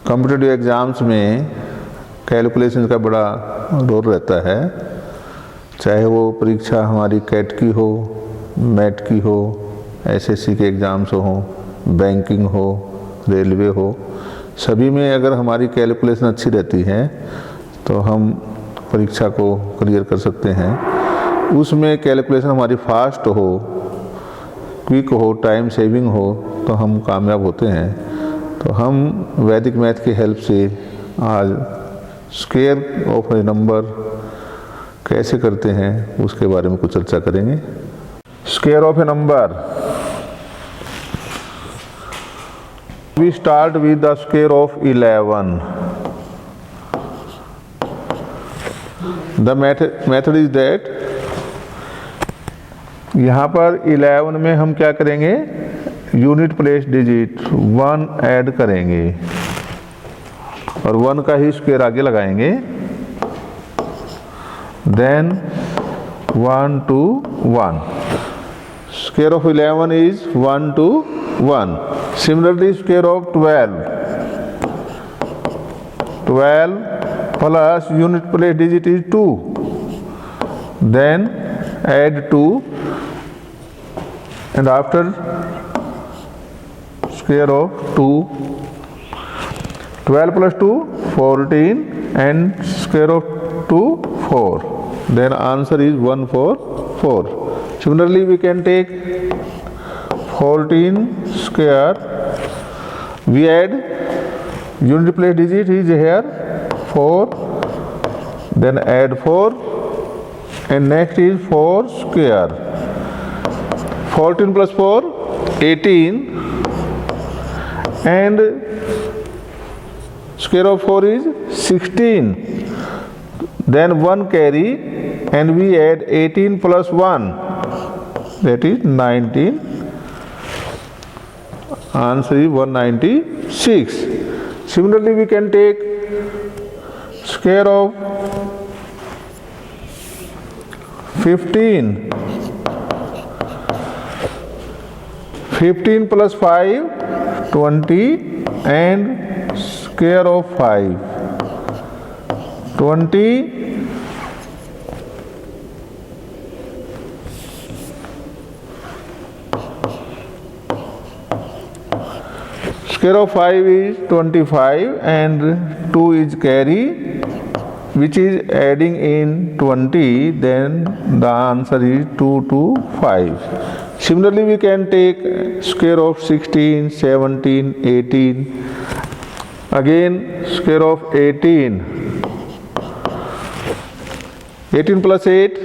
Competitive exams में calculation का बड़ा रोल रहता है, चाहे वो परीक्षा हमारी कैट की हो, मैट की हो, एसएससी के एग्ज़ाम्स हो, बैंकिंग हो, रेलवे हो, सभी में अगर हमारी कैलकुलेशन अच्छी रहती है तो हम परीक्षा को क्लियर कर सकते हैं। उसमें कैलकुलेशन हमारी फास्ट हो, क्विक हो, टाइम सेविंग हो तो हम कामयाब होते हैं। तो हम वैदिक मैथ की हेल्प से आज स्क्वायर ऑफ ए नंबर कैसे करते हैं उसके बारे में कुछ चर्चा करेंगे। Square of a number, we start with the square of 11। The method is that, यहाँ पर 11 में हम क्या करेंगे, यूनिट प्लेस डिजिट 1 ऐड करेंगे और 1 का ही स्क्वायर आगे लगाएंगे। Then 1 to 1, square of 11 is 1 to 1। Similarly square of 12 plus unit place digit is 2, then add 2 and after square of 2, 12 plus 2 14 and square of 2 4, then answer is 144। Similarly we can take 14 square, we add unit place digit is here 4, then add 4 and next is 4 square, 14 plus 4 18 and square of 4 is 16, then 1 carry and we add 18 plus 1, that is 19, answer is 196। Similarly we can take square of 15, 15 plus 5 20 and square of 5 20, square of 5 is 25 and 2 is carry which is adding in 20, then the answer is 2 to 5। Similarly we can take square of 16, 17, 18, again square of 18, 18 plus 8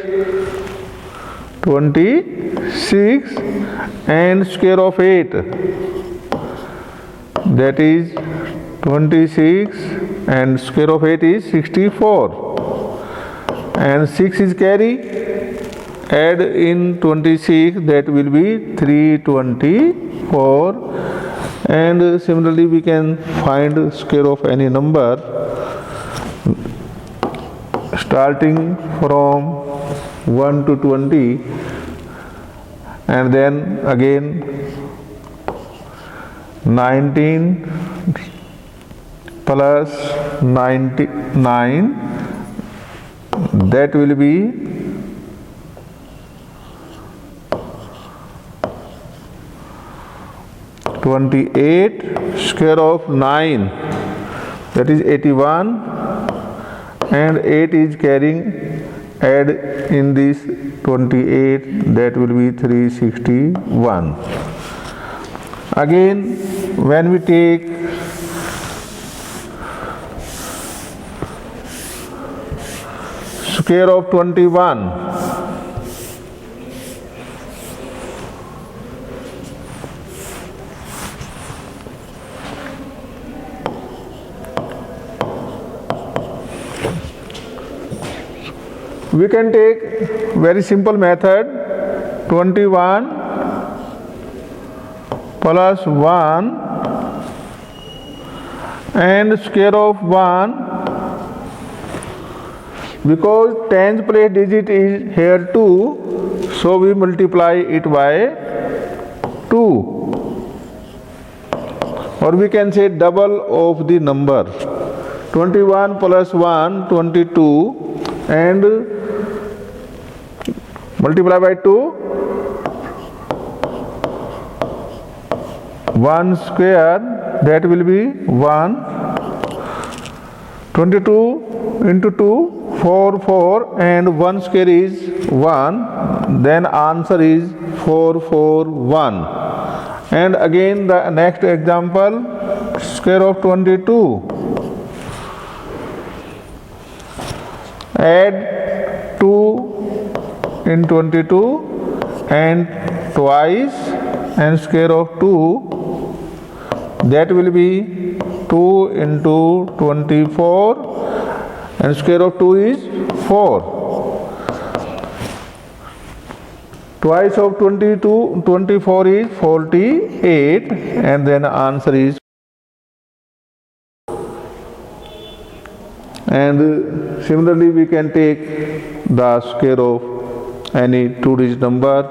26 and square of 8, that is 26 and square of 8 is 64 and 6 is carry, add in 26, that will be 324 and similarly we can find square of any number starting from 1 to 20 and then again 19 plus 99, that will be 28, square of 9, that is 81 and 8 is carrying, add in this 28, that will be 361। Again when we take square of 21, we can take very simple method, 21 plus 1 and square of 1, because tens place digit is here 2, so we multiply it by 2 or we can say double of the number. 21 plus 1, 22, and multiply by 2, 1 square, that will be 1. 22 into 2, 4, and 1 square is 1. Then answer is 441. And again the next example, square of 22. Add 2 in 22 and twice, and square of 2, that will be 2 into 24, and square of 2 is 4. Twice of 24 is 48, and then answer is. And similarly we can take the square of any two-digit number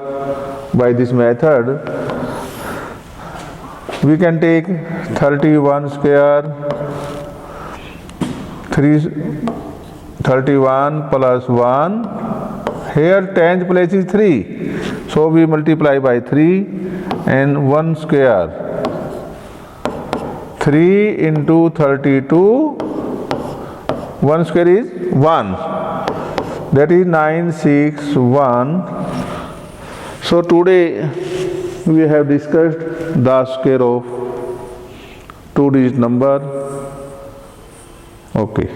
by this method. We can take 31 square, 31 plus 1. Here 10th place is 3. So we multiply by 3, and 1 square. 3 into 32. 1 square is 1. That is 961. So today we have discussed the square of two-digit number. Okay.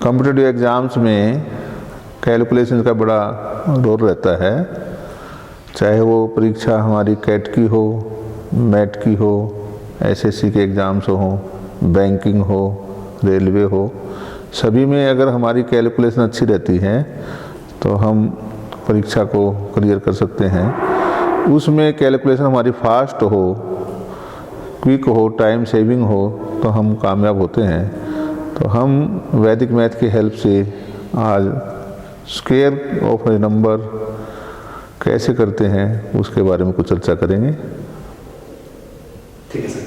Competitive exams में calculation का बड़ा role रहता है, चाहे वो परीक्षा हमारी cat की हो, मैट की हो, एसएससी के एग्ज़ाम्स हो, बैंकिंग हो, रेलवे हो, सभी में अगर हमारी कैलकुलेशन अच्छी रहती है तो हम परीक्षा को क्लियर कर सकते हैं। उसमें कैलकुलेशन हमारी फास्ट हो, क्विक हो, टाइम सेविंग हो, तो हम कामयाब होते हैं। तो हम वैदिक मैथ की हेल्प से आज स्क्वायर ऑफ ए नंबर कैसे करते हैं उसके बारे में कुछ चर्चा करेंगे। ठीक है सर।